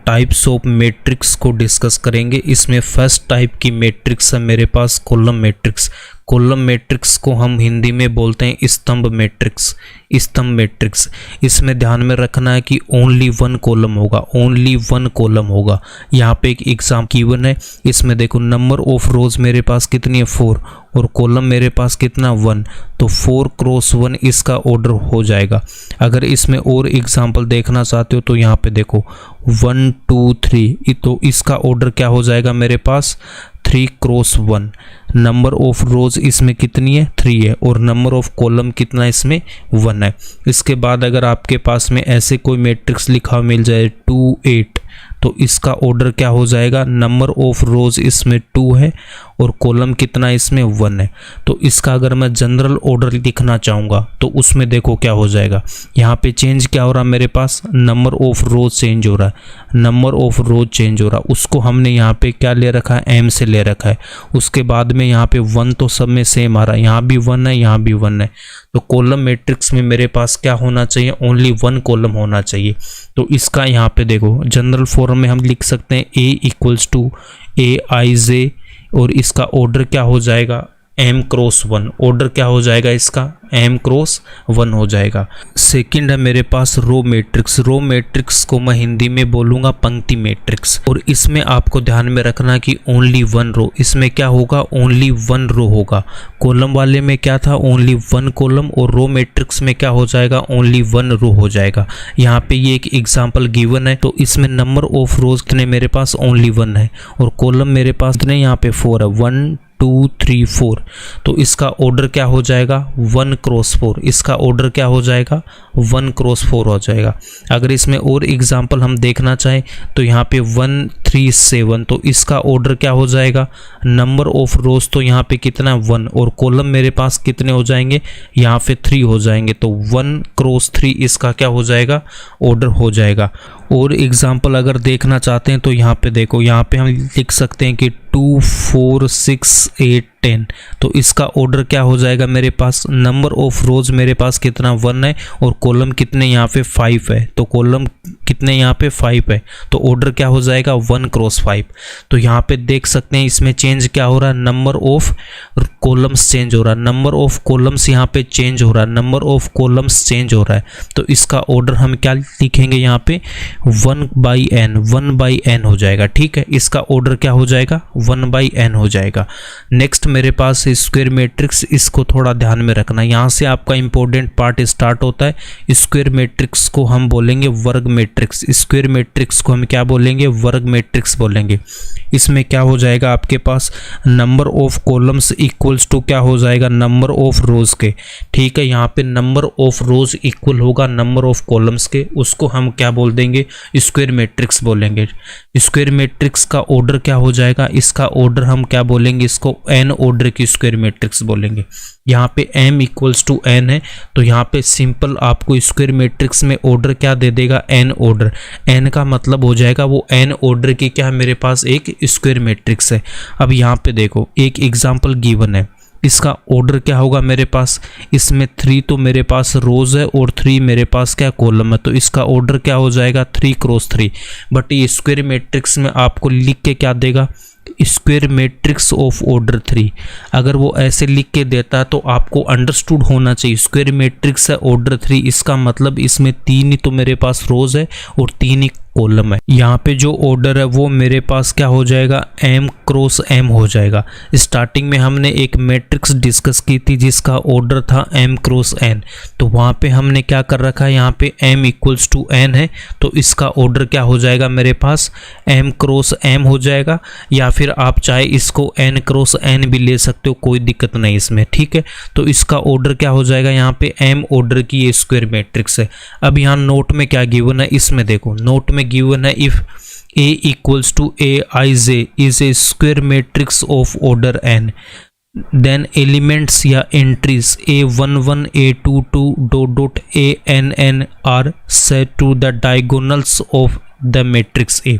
Types of matrix को discuss करेंगे। इसमें फर्स्ट टाइप की मैट्रिक्स है मेरे पास कॉलम मैट्रिक्स। कॉलम मैट्रिक्स को हम हिंदी में बोलते हैं स्तंभ मैट्रिक्स। स्तंभ मैट्रिक्स, इसमें ध्यान में रखना है कि ओनली वन कॉलम होगा, ओनली वन कॉलम होगा। यहाँ पे एक एग्जाम गिवन है, इसमें देखो नंबर ऑफ रोज मेरे पास कितनी है 4 और कॉलम मेरे पास कितना 1, तो 4 क्रॉस 1 इसका ऑर्डर हो जाएगा। अगर इसमें और एग्जाम्पल देखना चाहते हो तो यहाँ पे देखो 1 2 3, तो इसका ऑर्डर क्या हो जाएगा मेरे पास 3 क्रॉस 1। नंबर ऑफ रोज इसमें कितनी है 3 है और नंबर ऑफ कॉलम कितना इसमें 1 है। इसके बाद अगर आपके पास में ऐसे कोई मैट्रिक्स लिखा मिल जाए 2 8, तो इसका ऑर्डर क्या हो जाएगा, नंबर ऑफ रोज इसमें 2 है और कॉलम कितना इसमें 1 है। तो इसका अगर मैं जनरल ऑर्डर लिखना चाहूँगा तो उसमें देखो क्या हो जाएगा, यहाँ पे चेंज क्या हो रहा है मेरे पास, नंबर ऑफ रोज चेंज हो रहा है, नंबर ऑफ रोज चेंज हो रहा है, उसको हमने यहाँ पे क्या ले रखा है m से ले रखा है। उसके बाद में यहाँ पे 1 तो सब में सेम आ रहा है, यहाँ भी 1 है यहाँ भी 1 है। तो कॉलम मैट्रिक्स में मेरे पास क्या होना चाहिए, ओनली वन कॉलम होना चाहिए। तो इसका यहाँ पे देखो जनरल फॉर्म में हम लिख सकते हैं a = aij और इसका ऑर्डर क्या हो जाएगा m क्रॉस 1। ऑर्डर क्या हो जाएगा इसका m क्रॉस 1 हो जाएगा। सेकंड है मेरे पास रो मैट्रिक्स। रो मैट्रिक्स को मैं हिंदी में बोलूँगा पंक्ति मैट्रिक्स। और इसमें आपको ध्यान में रखना कि ओनली वन रो, इसमें क्या होगा ओनली वन रो होगा। कॉलम वाले में क्या था ओनली वन कॉलम और रो मैट्रिक्स में क्या हो जाएगा ओनली वन रो हो जाएगा। यहाँ पे ये एक एग्जाम्पल गिवन है, तो इसमें नंबर ऑफ रोज कितने मेरे पास ओनली 1 है और कॉलम मेरे पास कितने यहाँ पे 4 है, 1 2 3 4। तो इसका ऑर्डर क्या हो जाएगा 1 क्रॉस 4। इसका ऑर्डर क्या हो जाएगा 1 क्रॉस 4 हो जाएगा। अगर इसमें और एग्जाम्पल हम देखना चाहें तो यहाँ पे 1 3 7, तो इसका ऑर्डर क्या हो जाएगा, नंबर ऑफ रोज तो यहाँ पे कितना 1 और कॉलम मेरे पास कितने हो जाएंगे यहाँ पे 3 हो जाएंगे। तो 1 क्रॉस 3 इसका क्या हो जाएगा ऑर्डर हो जाएगा। और एग्जाम्पल अगर देखना चाहते हैं तो यहाँ पे देखो, यहाँ पे हम लिख सकते हैं कि 2 4 6 8 10, तो इसका ऑर्डर क्या हो जाएगा मेरे पास, नंबर ऑफ रोज मेरे पास कितना 1 है और कॉलम कितने यहाँ पे 5 है, तो कॉलम कितने यहाँ पे 5 है, तो ऑर्डर क्या हो जाएगा 1 क्रॉस 5। तो यहाँ पे देख सकते हैं इसमें चेंज क्या हो रहा है, नंबर ऑफ कॉलम्स चेंज हो रहा है, नंबर ऑफ कॉलम्स यहाँ पे चेंज हो रहा है, नंबर ऑफ कॉलम्स चेंज हो रहा है। तो इसका ऑर्डर हम क्या लिखेंगे यहाँ पे 1/n हो जाएगा। ठीक है, इसका ऑर्डर क्या हो जाएगा 1/n हो जाएगा। नेक्स्ट मेरे पास स्क्वायर मैट्रिक्स, इसको थोड़ा ध्यान में रखना, यहाँ से आपका इंपॉर्टेंट पार्ट स्टार्ट होता है। स्क्वायर मैट्रिक्स को हम बोलेंगे वर्ग मैट्रिक्स, स्क्वायर मैट्रिक्स को हम क्या बोलेंगे वर्ग मैट्रिक्स बोलेंगे। इसमें क्या हो जाएगा आपके पास number of columns equals to क्या हो जाएगा नंबर ऑफ रोज के। ठीक है, यहाँ पे नंबर ऑफ रोज इक्वल होगा नंबर ऑफ कॉलम्स के, उसको हम क्या बोल देंगे स्क्वायर मैट्रिक्स बोलेंगे। स्क्वायर मैट्रिक्स का ऑर्डर क्या हो जाएगा, इसका ऑर्डर हम क्या बोलेंगे, इसको n ऑर्डर की स्क्वायर मैट्रिक्स बोलेंगे। यहाँ पे m = n है, तो यहाँ पे सिंपल आपको स्क्वायर मैट्रिक्स में ऑर्डर क्या दे देगा n ऑर्डर। n का मतलब हो जाएगा वो n ऑर्डर की क्या मेरे पास एक स्क्वायर मैट्रिक्स है। अब यहाँ पे देखो एक एग्जांपल गिवन है, इसका ऑर्डर क्या होगा मेरे पास, इसमें 3 तो मेरे पास रोज है और 3 मेरे पास क्या कॉलम है, तो इसका ऑर्डर क्या हो जाएगा 3 क्रॉस 3। बट ये स्क्वायर मैट्रिक्स में आपको लिख के क्या देगा स्क्वायर मैट्रिक्स ऑफ ऑर्डर 3। अगर वो ऐसे लिख के देता तो आपको अंडरस्टूड होना चाहिए स्क्वायर मैट्रिक्स है ऑर्डर 3, इसका मतलब इसमें 3 ही तो मेरे पास रोज है और 3 ही कॉलम है। यहाँ पे जो ऑर्डर है वो मेरे पास क्या हो जाएगा m क्रॉस m हो जाएगा। स्टार्टिंग में हमने एक मैट्रिक्स डिस्कस की थी जिसका ऑर्डर था m क्रॉस n, तो वहाँ पे हमने क्या कर रखा है यहाँ पे m = n है, तो इसका ऑर्डर क्या हो जाएगा मेरे पास m क्रॉस m हो जाएगा, या फिर आप चाहे इसको n क्रॉस n भी ले सकते हो, कोई दिक्कत नहीं इसमें। ठीक है, तो इसका ऑर्डर क्या हो जाएगा यहाँ पे m ऑर्डर की ये स्क्वायर मैट्रिक्स है। अब यहाँ नोट में क्या गिवन है, इसमें देखो नोट में गिवन है if A = aij is a square matrix of order n, then elements या entries a11 a22 ... ann are set to the diagonals of the matrix A.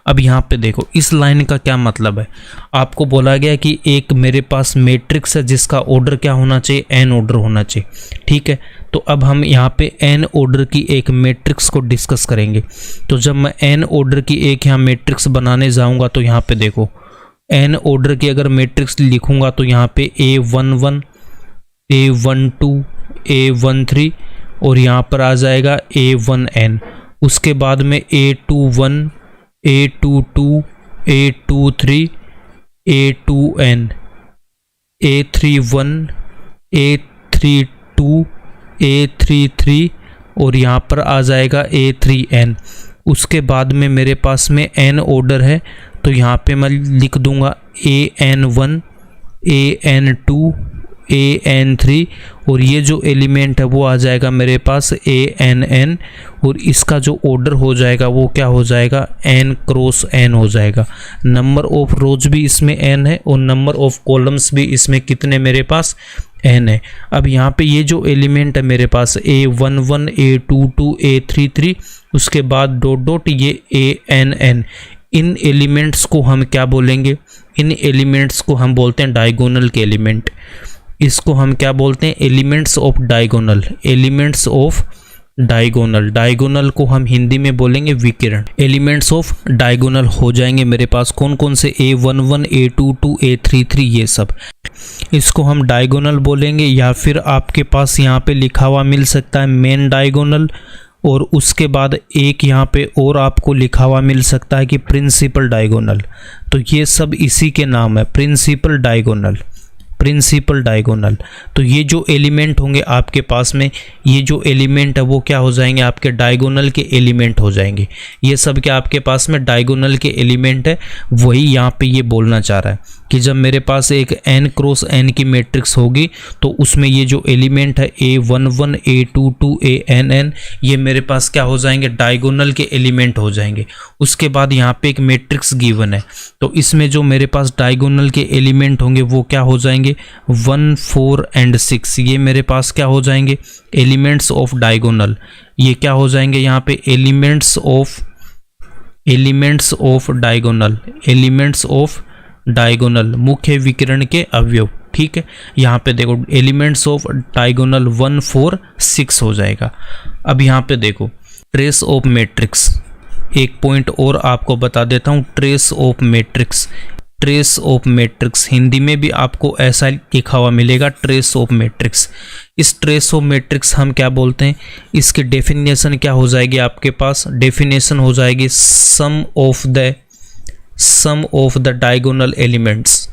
अब यहाँ पे देखो इस लाइन का क्या मतलब है, आपको बोला गया कि एक मेरे पास मैट्रिक्स है जिसका ऑर्डर क्या होना चाहिए, एन ऑर्डर होना चाहिए। ठीक है, तो अब हम यहाँ पे एन ऑर्डर की एक मैट्रिक्स को डिस्कस करेंगे। तो जब मैं एन ऑर्डर की एक यहाँ मैट्रिक्स बनाने जाऊँगा तो यहाँ पे देखो एन ऑर्डर की अगर मैट्रिक्स लिखूँगा तो यहाँ पे A11, A12, A13 और यहाँ पर आ जाएगा A1n। उसके बाद में A21, A22, A23, A2n, A31, A32, A33 और यहाँ पर आ जाएगा A3n। उसके बाद में मेरे पास में n ऑर्डर है तो यहाँ पे मैं लिख दूंगा AN1, AN2, AN3 और ये जो एलिमेंट है वो आ जाएगा मेरे पास ANN और इसका जो ऑर्डर हो जाएगा वो क्या हो जाएगा, n क्रॉस n हो जाएगा। नंबर ऑफ रोज भी इसमें n है और नंबर ऑफ कॉलम्स भी इसमें कितने मेरे पास n है। अब यहाँ पे ये जो एलिमेंट है मेरे पास A11, A22, A33 उसके बाद डॉट डॉट ये ANN, इन एलिमेंट्स को हम क्या बोलेंगे, इन एलिमेंट्स को हम बोलते हैं डायगोनल के एलिमेंट। इसको हम क्या बोलते हैं, elements of diagonal, elements of diagonal. Diagonal को हम हिंदी में बोलेंगे विकिरण। एलिमेंट्स ऑफ डायगोनल हो जाएंगे मेरे पास कौन कौन से, A11, A22, A33 ये सब। इसको हम डायगोनल बोलेंगे या फिर आपके पास यहाँ पे लिखा हुआ मिल सकता है मेन डायगोनल और उसके बाद एक यहाँ पे और आपको लिखा हुआ मिल सकता है कि प्रिंसिपल डायगोनल। तो ये सब इसी के नाम है, प्रिंसिपल डायगोनल, प्रिंसिपल डायगोनल। तो ये जो एलिमेंट होंगे आपके पास में, ये जो एलिमेंट है वो क्या हो जाएंगे, आपके डायगोनल के एलिमेंट हो जाएंगे। ये सब क्या आपके पास में डायगोनल के एलिमेंट है। वही यहाँ पे ये बोलना चाह रहा है कि जब मेरे पास एक n क्रॉस n की मैट्रिक्स होगी तो उसमें ये जो एलिमेंट है A11, A22, ANN ये मेरे पास क्या हो जाएंगे, डायगोनल के एलिमेंट हो जाएंगे। उसके बाद यहाँ पे एक मैट्रिक्स गिवन है तो इसमें जो मेरे पास डायगोनल के एलिमेंट होंगे वो क्या हो जाएंगे, 1, 4 एंड 6 ये मेरे पास क्या हो जाएंगे, एलिमेंट्स ऑफ डायगोनल। ये क्या हो जाएंगे यहाँ पे, elements of diagonal, elements of diagonal, मुख्य विकिरण के अवयव। ठीक है, यहाँ पे देखो एलिमेंट्स ऑफ डायगोनल 1, 4, 6 हो जाएगा। अब यहाँ पे देखो ट्रेस ऑफ मैट्रिक्स, एक पॉइंट और आपको बता देता हूँ, trace of matrix. Trace of matrix Hindi में भी आपको ऐसा लिखा हुआ मिलेगा, ट्रेस ऑफ मैट्रिक्स। इस ट्रेस ऑफ मैट्रिक्स हम क्या बोलते हैं, इसकी डेफिनेशन क्या हो जाएगी आपके पास, डेफिनेशन हो जाएगी sum of the diagonal elements,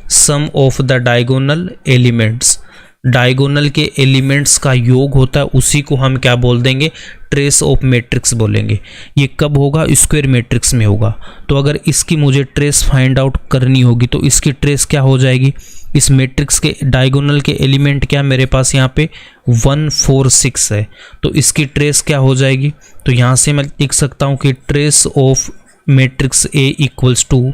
sum of the diagonal elements. Diagonal के एलिमेंट्स का योग होता है, उसी को हम क्या बोल देंगे, ट्रेस ऑफ मैट्रिक्स बोलेंगे। ये कब होगा, स्क्वायर मैट्रिक्स में होगा। तो अगर इसकी मुझे ट्रेस फाइंड आउट करनी होगी तो इसकी ट्रेस क्या हो जाएगी, इस मैट्रिक्स के डायगोनल के एलिमेंट क्या मेरे पास यहाँ पे 1, 4, 6 है तो इसकी ट्रेस क्या हो जाएगी। तो यहाँ से मैं लिख सकता हूँ कि trace of matrix A equals to,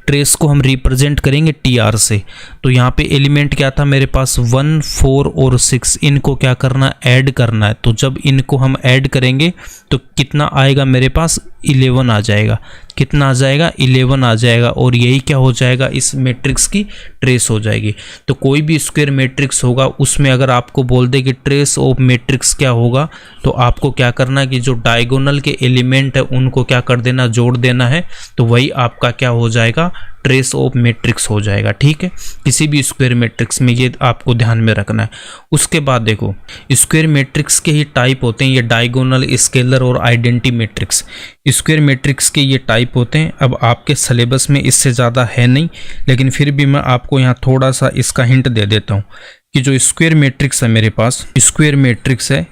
trace को हम रिप्रेजेंट करेंगे TR से। तो यहाँ पे एलिमेंट क्या था मेरे पास 1, 4 और 6, इनको क्या करना, ऐड करना है। तो जब इनको हम ऐड करेंगे तो कितना आएगा मेरे पास, 11 आ जाएगा। कितना आ जाएगा, 11 आ जाएगा और यही क्या हो जाएगा, इस मैट्रिक्स की ट्रेस हो जाएगी। तो कोई भी स्क्वायर मैट्रिक्स होगा उसमें अगर आपको बोल दे कि ट्रेस ऑफ मैट्रिक्स क्या होगा तो आपको क्या करना है कि जो डायगोनल के एलिमेंट है उनको क्या कर देना, जोड़ देना है। तो वही आपका क्या हो जाएगा, ट्रेस ऑफ मैट्रिक्स हो जाएगा। ठीक है, किसी भी स्क्वायर मैट्रिक्स में ये आपको ध्यान में रखना है। उसके बाद देखो स्क्वायर मैट्रिक्स के ही टाइप होते हैं, ये डायगोनल, स्केलर और आइडेंटिटी मैट्रिक्स। स्क्वायर मैट्रिक्स के ये टाइप होते हैं। अब आपके सिलेबस में इससे ज़्यादा है नहीं, लेकिन फिर भी मैं आपको यहाँ थोड़ा सा इसका हिंट दे देता हूँ कि जो स्क्वायर मैट्रिक्स है मेरे पास, स्क्वायर मैट्रिक्स है,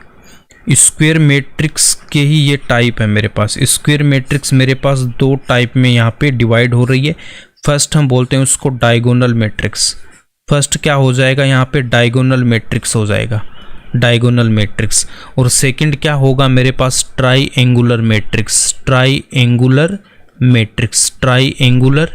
स्क्वायर मैट्रिक्स के ही ये टाइप है मेरे पास। स्क्वायर मैट्रिक्स मेरे पास दो टाइप में यहाँ पे डिवाइड हो रही है। फर्स्ट हम बोलते हैं उसको डायगोनल मैट्रिक्स। फर्स्ट क्या हो जाएगा यहाँ पे, डायगोनल मैट्रिक्स हो जाएगा, डायगोनल मैट्रिक्स। और सेकंड क्या होगा मेरे पास, triangular matrix, triangular matrix, triangular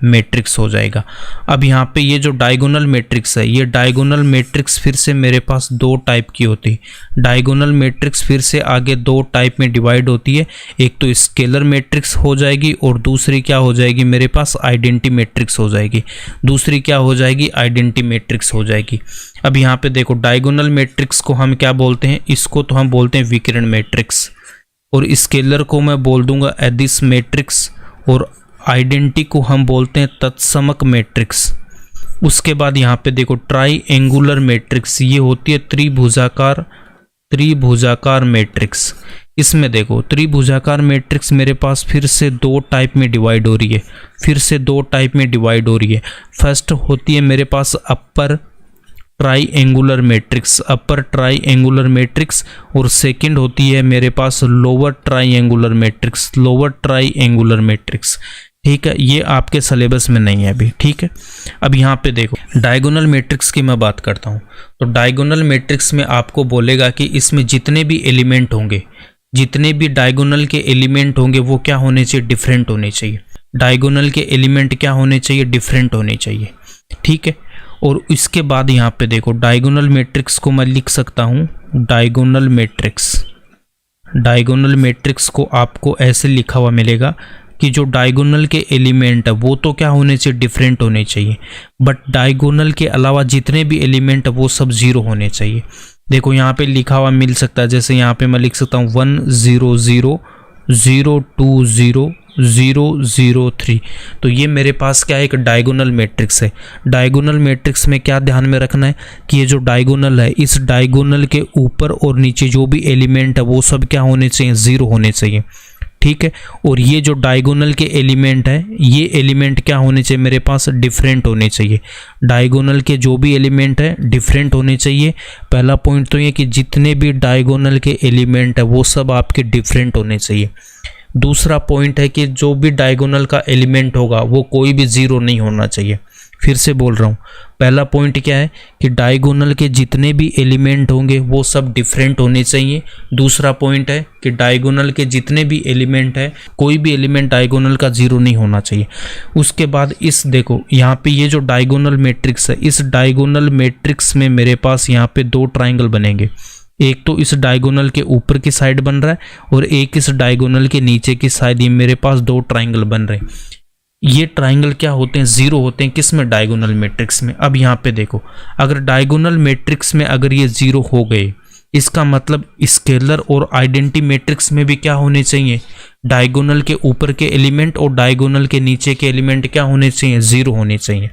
matrix हो जाएगा। अब यहाँ पे ये जो डायगोनल मैट्रिक्स है, ये डायगोनल मैट्रिक्स फिर से मेरे पास दो टाइप की होती है। डायगोनल मैट्रिक्स फिर से आगे दो टाइप में डिवाइड होती है, एक तो स्केलर मैट्रिक्स हो जाएगी और दूसरी क्या हो जाएगी मेरे पास आइडेंटिटी मैट्रिक्स हो जाएगी। दूसरी क्या हो जाएगी आइडेंटिटी मैट्रिक्स हो जाएगी। अब यहाँ पे देखो डायगोनल मैट्रिक्स को हम क्या बोलते हैं, इसको तो हम बोलते हैं विकर्ण मैट्रिक्स, और स्केलर को मैं बोल दूंगा एडिस मैट्रिक्स, और आइडेंटिटी को हम बोलते हैं तत्समक मैट्रिक्स। उसके बाद यहाँ पे देखो ट्राइएंगुलर मैट्रिक्स, ये होती है त्रिभुजाकार मैट्रिक्स। इसमें देखो त्रिभुजाकार मैट्रिक्स मेरे पास फिर से दो टाइप में डिवाइड हो रही है, फर्स्ट होती है मेरे पास अपर ट्राइएंगुलर मैट्रिक्स, और सेकंड होती है मेरे पास लोअर ट्राइएंगुलर मैट्रिक्स। ठीक है, ये आपके सिलेबस में नहीं है अभी। ठीक है, अब यहाँ पे देखो डायगोनल मैट्रिक्स की मैं बात करता हूँ। तो डायगोनल मैट्रिक्स में आपको बोलेगा कि इसमें जितने भी एलिमेंट होंगे, जितने भी डायगोनल के एलिमेंट होंगे वो क्या होने चाहिए, डिफरेंट होने चाहिए। डायगोनल के एलिमेंट क्या होने चाहिए, डिफरेंट होने चाहिए। ठीक है, और इसके बाद यहाँ पे देखो डायगोनल मैट्रिक्स को मैं लिख सकता हूँ, डायगोनल मैट्रिक्स को आपको ऐसे लिखा हुआ मिलेगा कि जो डायगोनल के एलिमेंट है वो तो क्या होने चाहिए, डिफरेंट होने चाहिए, बट डायगोनल के अलावा जितने भी एलिमेंट है वो सब जीरो होने चाहिए। देखो यहाँ पे लिखा हुआ मिल सकता है, जैसे यहाँ पे मैं लिख सकता हूँ 1 0 0 0 2 0 0 0 3। तो ये मेरे पास क्या है, एक डायगोनल मैट्रिक्स है। डायगोनल मैट्रिक्स में क्या ध्यान में रखना है कि ये जो डायगोनल है, इस डायगोनल के ऊपर और नीचे जो भी एलिमेंट है वो सब क्या होने चाहिए, जीरो होने चाहिए। ठीक है, और ये जो डायगोनल के एलिमेंट है, ये एलिमेंट क्या होने चाहिए मेरे पास, डिफरेंट होने चाहिए। डायगोनल के जो भी एलिमेंट है डिफरेंट होने चाहिए। पहला पॉइंट तो ये कि जितने भी डायगोनल के एलिमेंट है वो सब आपके डिफरेंट होने चाहिए। दूसरा पॉइंट है कि जो भी डायगोनल का एलिमेंट होगा वो कोई भी जीरो नहीं होना चाहिए। फिर से बोल रहा हूँ, पहला पॉइंट क्या है कि डायगोनल के जितने भी एलिमेंट होंगे वो सब डिफरेंट होने चाहिए। दूसरा पॉइंट है कि डायगोनल के जितने भी एलिमेंट है, कोई भी एलिमेंट डायगोनल का जीरो नहीं होना चाहिए। उसके बाद इस देखो यहाँ पे ये जो डायगोनल मैट्रिक्स है, इस डायगोनल मैट्रिक्स में मेरे पास यहाँ पे दो ट्राइंगल बनेंगे। एक तो इस डायगोनल के ऊपर की साइड बन रहा है और एक इस डायगोनल के नीचे की साइड, ये मेरे पास दो ट्राइंगल बन रहे हैं। ये ट्राइंगल क्या होते हैं, जीरो होते हैं। किस में, डायगोनल मैट्रिक्स में। अब यहाँ पे देखो, अगर डायगोनल मैट्रिक्स में अगर ये जीरो हो गए, इसका मतलब स्केलर और आइडेंटिटी मैट्रिक्स में भी क्या होने चाहिए, डायगोनल के ऊपर के एलिमेंट और डायगोनल के नीचे के एलिमेंट क्या होने चाहिए, जीरो होने चाहिए।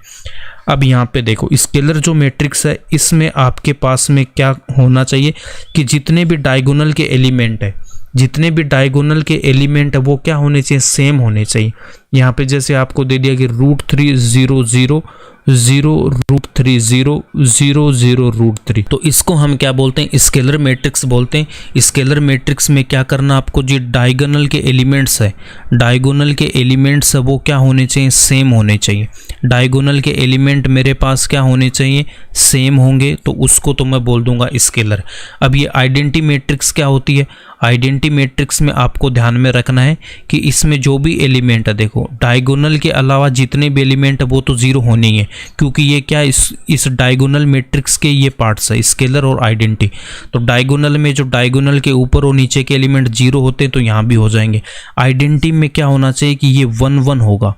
अब यहाँ पे देखो स्केलर जो मैट्रिक्स है, इसमें आपके पास में क्या होना चाहिए कि जितने भी डायगोनल के एलिमेंट है, जितने भी डायगोनल के एलिमेंट है वो क्या होने चाहिए, सेम होने चाहिए। यहाँ पे जैसे आपको दे दिया कि √3 0 0 0 √3 0 0 0 √3, तो इसको हम क्या बोलते हैं, स्केलर मैट्रिक्स बोलते हैं। स्केलर मैट्रिक्स में क्या करना आपको, जो डायगोनल के एलिमेंट्स है, डायगोनल के एलिमेंट्स है वो क्या होने चाहिए, सेम होने चाहिए। डायगोनल के एलिमेंट मेरे पास क्या होने चाहिए, सेम होंगे, तो उसको तो मैं बोल दूंगा स्केलर। अब ये आइडेंटिटी मैट्रिक्स क्या होती है, आइडेंटिटी मैट्रिक्स में आपको ध्यान में रखना है कि इसमें जो भी एलिमेंट है, देखो डायगोनल के अलावा जितने भी एलिमेंट है वो तो जीरो होने ही है, क्योंकि ये क्या इस डायगोनल मैट्रिक्स के ये पार्ट्स है, स्केलर और आइडेंटिटी। तो डायगोनल में जो डायगोनल के ऊपर और नीचे के एलिमेंट जीरो होते हैं तो यहाँ भी हो जाएंगे। आइडेंटिटी में क्या होना चाहिए कि ये 1 1 होगा।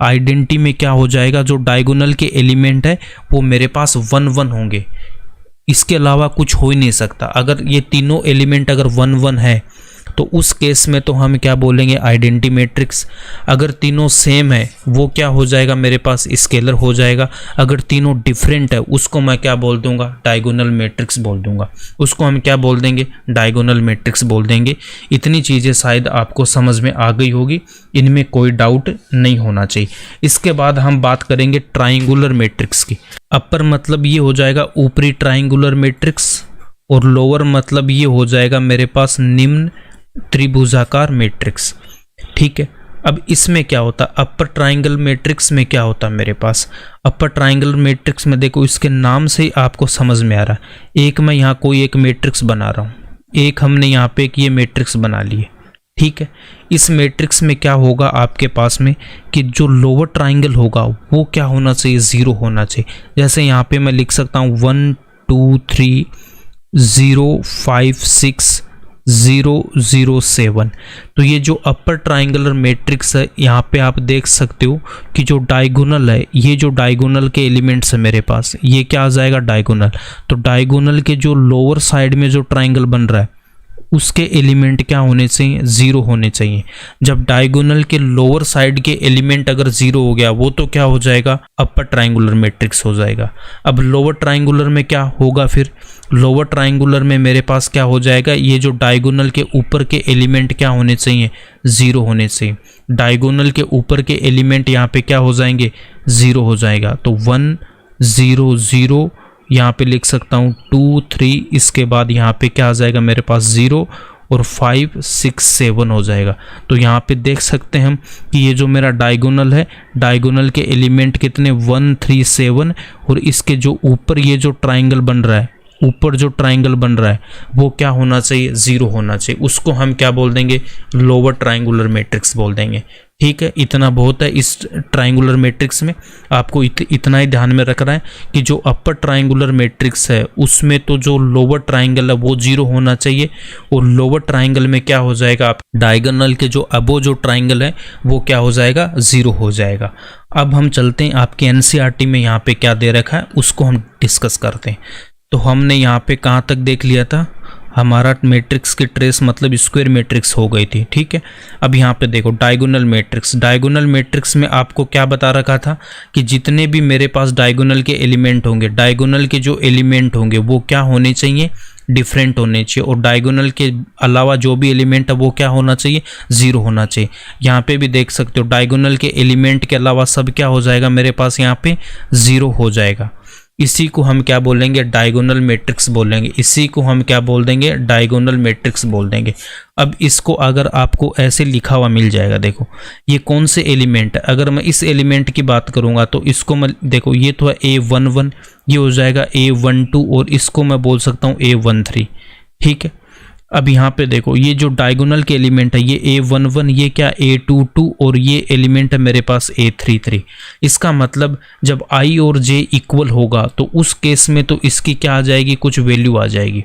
आइडेंटिटी में क्या हो जाएगा, जो डायगोनल के एलिमेंट है वो मेरे पास 1 1 होंगे, इसके अलावा कुछ हो ही नहीं सकता। अगर ये तीनों एलिमेंट अगर 1 1 है तो उस केस में तो हम क्या बोलेंगे, आइडेंटिटी मैट्रिक्स। अगर तीनों सेम है वो क्या हो जाएगा, मेरे पास स्केलर हो जाएगा। अगर तीनों डिफरेंट है उसको मैं क्या बोल दूंगा, डायगोनल मैट्रिक्स बोल दूंगा। उसको हम क्या बोल देंगे, डायगोनल मैट्रिक्स बोल देंगे। इतनी चीज़ें शायद आपको समझ में आ गई होगी, इनमें कोई डाउट नहीं होना चाहिए। इसके बाद हम बात करेंगे ट्राइंगुलर मैट्रिक्स की। अपर मतलब ये हो जाएगा ऊपरी ट्राइंगुलर मैट्रिक्स, और लोअर मतलब ये हो जाएगा मेरे पास निम्न त्रिभुजाकार मैट्रिक्स। ठीक है, अब इसमें क्या होता, अपर ट्राइंगल मैट्रिक्स में क्या होता मेरे पास, अपर ट्राइंगल मैट्रिक्स में देखो इसके नाम से ही आपको समझ में आ रहा है। एक मैं यहाँ कोई एक मैट्रिक्स बना रहा हूँ, एक हमने यहाँ पे एक ये मैट्रिक्स बना ली है। ठीक है, इस मैट्रिक्स में क्या होगा आपके पास में कि जो लोअर ट्राइंगल होगा वो क्या होना चाहिए, 0 होना चाहिए। जैसे यहाँ पे मैं लिख सकता हूँ 1 2 3 0 5 6 0 0 7। तो ये जो अपर ट्राइंगुलर मैट्रिक्स है, यहाँ पे आप देख सकते हो कि जो डायगोनल है, ये जो डायगोनल के एलिमेंट्स है मेरे पास, ये क्या आ जाएगा, डायगोनल। तो डायगोनल के जो लोअर साइड में जो ट्राइंगल बन रहा है उसके एलिमेंट क्या होने चाहिए, 0 होने चाहिए। जब डायगोनल के लोअर साइड के एलिमेंट अगर 0 हो गया, वो तो क्या हो जाएगा, अपर ट्राइंगुलर मैट्रिक्स हो जाएगा। अब लोअर ट्राइंगुलर में क्या होगा, फिर लोअर ट्राइंगुलर में मेरे पास क्या हो जाएगा, ये जो डायगोनल के ऊपर के एलिमेंट क्या होने चाहिए, 0 होने चाहिए। डायगोनल के ऊपर के एलिमेंट यहाँ पे क्या हो जाएंगे, 0 हो जाएगा। तो 1 0 0 यहाँ पे लिख सकता हूँ 2 3, इसके बाद यहाँ पे क्या आ जाएगा मेरे पास 0 और 5 6 7 हो जाएगा। तो यहाँ पे देख सकते हैं हम कि ये जो मेरा डायगोनल है, डायगोनल के एलिमेंट कितने 1 3 7, और इसके जो ऊपर ये जो ट्राइंगल बन रहा है, ऊपर जो ट्राइंगल बन रहा है वो क्या होना चाहिए, 0 होना चाहिए। उसको हम क्या बोल देंगे, लोअर ट्राइंगुलर मैट्रिक्स बोल देंगे। ठीक है, इतना बहुत है इस ट्राइंगुलर मैट्रिक्स में। आपको इतना ही ध्यान में रखना है कि जो अपर ट्राइंगुलर मैट्रिक्स है उसमें तो जो लोअर ट्राइंगल है वो 0 होना चाहिए, और लोअर ट्राइंगल में क्या हो जाएगा, आप डायगोनल के जो अबो जो ट्राइंगल है वो क्या हो जाएगा, 0 हो जाएगा। अब हम चलते हैं आपके एनसीईआरटी में यहाँ पे क्या दे रखा है उसको हम डिस्कस करते हैं। तो हमने यहाँ पे कहाँ तक देख लिया था, हमारा मैट्रिक्स की ट्रेस मतलब स्क्वायर मैट्रिक्स हो गई थी। ठीक है, अब यहाँ पे देखो डायगोनल मैट्रिक्स। डायगोनल मैट्रिक्स में आपको क्या बता रखा था कि जितने भी मेरे पास डायगोनल के एलिमेंट होंगे, डायगोनल के जो एलिमेंट होंगे वो क्या होने चाहिए, डिफरेंट होने चाहिए, और डायगोनल के अलावा जो भी एलिमेंट है वो क्या होना चाहिए, 0 होना चाहिए। यहाँ पे भी देख सकते हो डायगोनल के एलिमेंट के अलावा सब क्या हो जाएगा मेरे पास, यहाँ पे 0 हो जाएगा। इसी को हम क्या बोलेंगे, डायगोनल मैट्रिक्स बोलेंगे। इसी को हम क्या बोल देंगे, डायगोनल मैट्रिक्स बोल देंगे। अब इसको अगर आपको ऐसे लिखा हुआ मिल जाएगा, देखो ये कौन से एलिमेंट है, अगर मैं इस एलिमेंट की बात करूंगा तो इसको मैं देखो, ये तो है A11, ये हो जाएगा A12, और इसको मैं बोल सकता हूँ A13। ठीक है, अब यहाँ पे देखो ये जो डायगोनल के एलिमेंट है ये A11, ये क्या A22, और ये एलिमेंट है मेरे पास A33। इसका मतलब जब I और J इक्वल होगा तो उस केस में तो इसकी क्या आ जाएगी, कुछ वैल्यू आ जाएगी,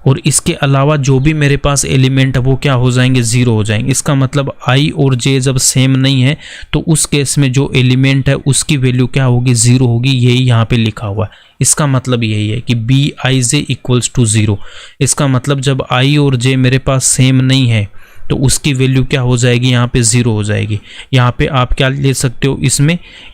और इसके अलावा जो भी मेरे पास एलिमेंट है वो क्या हो जाएंगे, 0 हो जाएंगे। इसका मतलब I और J जब सेम नहीं है तो उस केस में जो एलिमेंट है उसकी वैल्यू क्या होगी, 0 होगी। यही यहाँ पे लिखा हुआ है। इसका मतलब यही है कि Bij इक्वल्स टू 0। इसका मतलब जब I और J मेरे पास सेम नहीं है तो उसकी वैल्यू क्या हो जाएगी, यहाँ पे 0 हो जाएगी। यहाँ पे आप क्या ले सकते हो,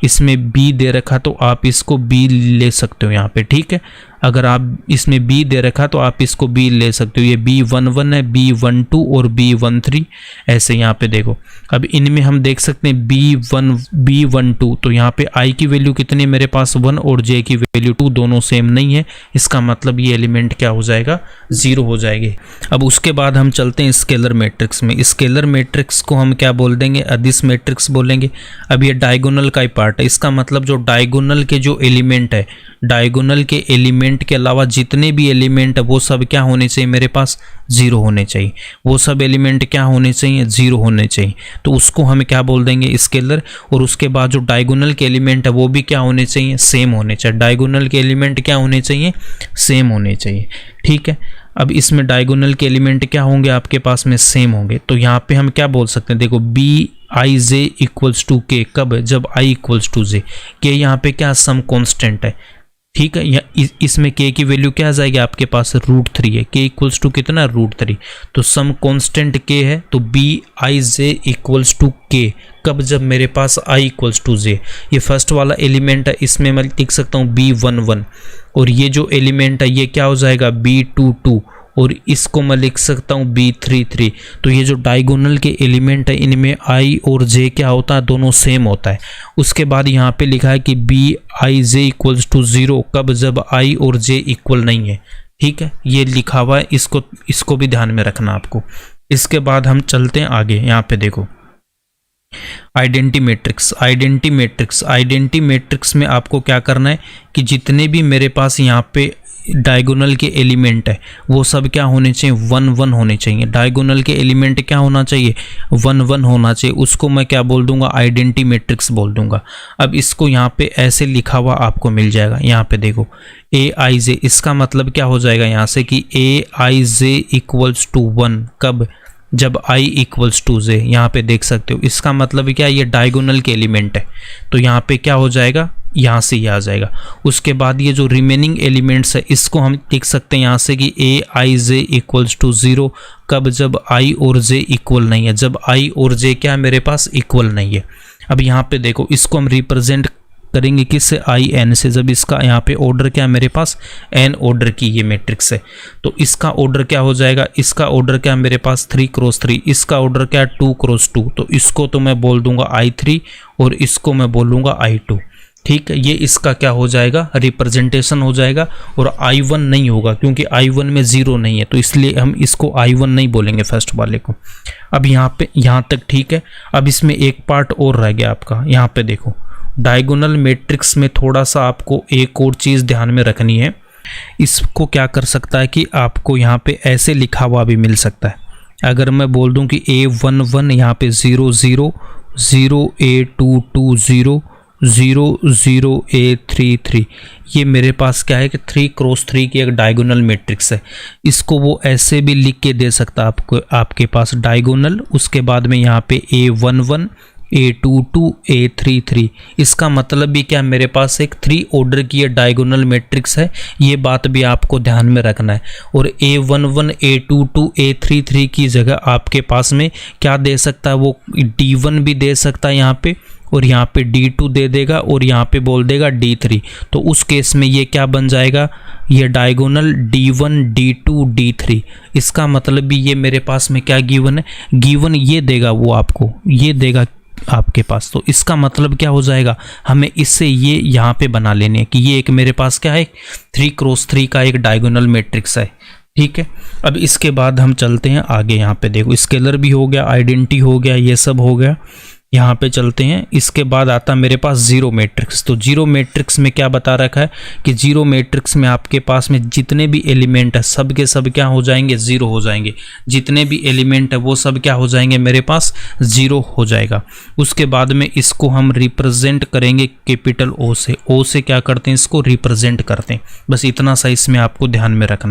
इसमें B दे रखा तो आप इसको B ले सकते हो यहाँ पे। ठीक है, अगर आप इसमें B दे रखा तो आप इसको B ले सकते हो। ये B11 है, B12 और B13 ऐसे यहाँ पे देखो। अब इनमें हम देख सकते हैं B12, तो यहाँ पे I की वैल्यू कितनी है मेरे पास, 1, और J की वैल्यू 2, दोनों सेम नहीं है। इसका मतलब ये एलिमेंट क्या हो जाएगा, 0 हो जाएंगे। अब उसके बाद हम चलते हैं स्केलर मैट्रिक्स में। स्केलर मैट्रिक्स को हम क्या बोल देंगे, अदिश मैट्रिक्स बोलेंगे। अब ये डायगोनल का ही पार्ट है। इसका मतलब जो डायगोनल के जो एलिमेंट है, डायगोनल के एलिमेंट के अलावा जितने भी एलिमेंट है वो सब क्या होने चाहिए मेरे पास, 0 होने चाहिए। वो सब एलिमेंट क्या होने चाहिए, 0 होने चाहिए। तो उसको हम क्या बोल देंगे, स्केलर। और उसके बाद जो डायगोनल के एलिमेंट है वो भी क्या होने चाहिए, सेम होने चाहिए। डायगोनल के एलिमेंट क्या होने चाहिए, सेम होने चाहिए। ठीक है, अब इसमें डायगोनल के एलिमेंट क्या होंगे आपके पास में, सेम होंगे। तो यहाँ पे हम क्या बोल सकते हैं, देखो Bij इक्वल्स टू K, कब, जब I equals to J। K यहाँ पे क्या सम कॉन्स्टेंट है। ठीक है, या इसमें K की वैल्यू क्या आ जाएगी आपके पास, √3 है। K इक्वल्स टू कितना, √3। तो सम कांस्टेंट K है, तो Bij इक्वल्स टू K, कब, जब मेरे पास I इक्वल्स टू J। ये फर्स्ट वाला एलिमेंट है, इसमें मैं लिख सकता हूँ B11, और ये जो एलिमेंट है ये क्या हो जाएगा, B22, और इसको मैं लिख सकता हूँ B33। तो ये जो डायगोनल के एलिमेंट है इनमें I और J क्या होता है, दोनों सेम होता है। उसके बाद यहाँ पे लिखा है कि Bij इक्वल्स टू 0, कब, जब I और J इक्वल नहीं है। ठीक है, ये लिखा हुआ है, इसको भी ध्यान में रखना आपको। इसके बाद हम चलते हैं आगे। यहाँ पे देखो आइडेंटिटी मैट्रिक्स। आइडेंटिटी मैट्रिक्स में आपको क्या करना है कि जितने भी मेरे पास यहाँ पे डायगोनल के एलिमेंट है वो सब क्या होने चाहिए, 1 1 होने चाहिए। डायगोनल के एलिमेंट क्या होना चाहिए, 1 1 होना चाहिए। उसको मैं क्या बोल दूंगा, आइडेंटिटी मैट्रिक्स बोल दूंगा। अब इसको यहाँ पे ऐसे लिखा हुआ आपको मिल जाएगा, यहाँ पे देखो Aij, इसका मतलब क्या हो जाएगा यहाँ से कि Aij इक्वल्स टू 1, कब, जब i इक्वल्स टू j। यहाँ पे देख सकते हो, इसका मतलब क्या, ये डायगोनल के एलिमेंट है, तो यहाँ पे क्या हो जाएगा, यहाँ से ये आ जाएगा। उसके बाद ये जो रिमेनिंग एलिमेंट्स है इसको हम लिख सकते हैं यहाँ से कि Aij इक्वल्स टू 0, कब, जब i और j इक्वल नहीं है, जब i और j क्या है मेरे पास, इक्वल नहीं है। अब यहाँ पे देखो, इसको हम रिप्रेजेंट करेंगे किससे, आई एन से, जब इसका यहाँ पे ऑर्डर क्या है मेरे पास, एन ऑर्डर की ये मैट्रिक्स है, तो इसका ऑर्डर क्या हो जाएगा, इसका ऑर्डर क्या है मेरे पास 3 क्रॉस 3, इसका ऑर्डर क्या है 2 क्रॉस 2, तो इसको तो मैं बोल दूंगा I3 और इसको मैं बोलूँगा I2। ठीक है, ये इसका क्या हो जाएगा, रिप्रेजेंटेशन हो जाएगा। और I1 नहीं होगा क्योंकि I1 में 0 नहीं है, तो इसलिए हम इसको I1 नहीं बोलेंगे फर्स्ट वाले को। अब यहाँ तक ठीक है। अब इसमें एक पार्ट और रह गया आपका, यहाँ पे देखो डायगोनल मैट्रिक्स में थोड़ा सा आपको एक और चीज़ ध्यान में रखनी है। इसको क्या कर सकता है कि आपको यहाँ पे ऐसे लिखा हुआ भी मिल सकता है। अगर मैं बोल दूँ कि A11 यहाँ पे 0 0 0 A22 0 0 0 A33, ये मेरे पास क्या है कि 3 क्रॉस 3 की एक डायगोनल मैट्रिक्स है। इसको वो ऐसे भी लिख के दे सकता है आपको, आपके पास डायगोनल, उसके बाद में यहाँ पे A11 A22 A33, इसका मतलब भी क्या, मेरे पास एक 3 ऑर्डर की ये डायगोनल मैट्रिक्स है, ये बात भी आपको ध्यान में रखना है। और A11 A22 A33 की जगह आपके पास में क्या दे सकता है, वो D1 भी दे सकता है यहाँ पे, और यहाँ पे D2 दे देगा, और यहाँ पे बोल देगा D3। तो उस केस में ये क्या बन जाएगा, ये डायगोनल D1 D2 D3। इसका मतलब भी ये मेरे पास में क्या गिवन है, गिवन ये देगा, वो आपको ये देगा आपके पास। तो इसका मतलब क्या हो जाएगा, हमें इससे ये यहाँ पे बना लेने कि ये एक मेरे पास क्या है, 3 क्रॉस 3 का एक डायगोनल मैट्रिक्स है। ठीक है, अब इसके बाद हम चलते हैं आगे। यहाँ पे देखो स्केलर भी हो गया, आइडेंटिटी हो गया, ये सब हो गया। यहाँ पे चलते हैं, इसके बाद आता मेरे पास जीरो मैट्रिक्स। तो जीरो मैट्रिक्स में क्या बता रखा है कि जीरो मैट्रिक्स में आपके पास में जितने भी एलिमेंट है सब के सब क्या हो जाएंगे, जीरो हो जाएंगे। जितने भी एलिमेंट है वो सब क्या हो जाएंगे, मेरे पास जीरो हो जाएगा। उसके बाद में इसको हम रिप्रेजेंट करेंगे कैपिटल ओ से। ओ से क्या करते हैं, इसको रिप्रेजेंट करते हैं। बस इतना सा इसमें आपको ध्यान में रखना।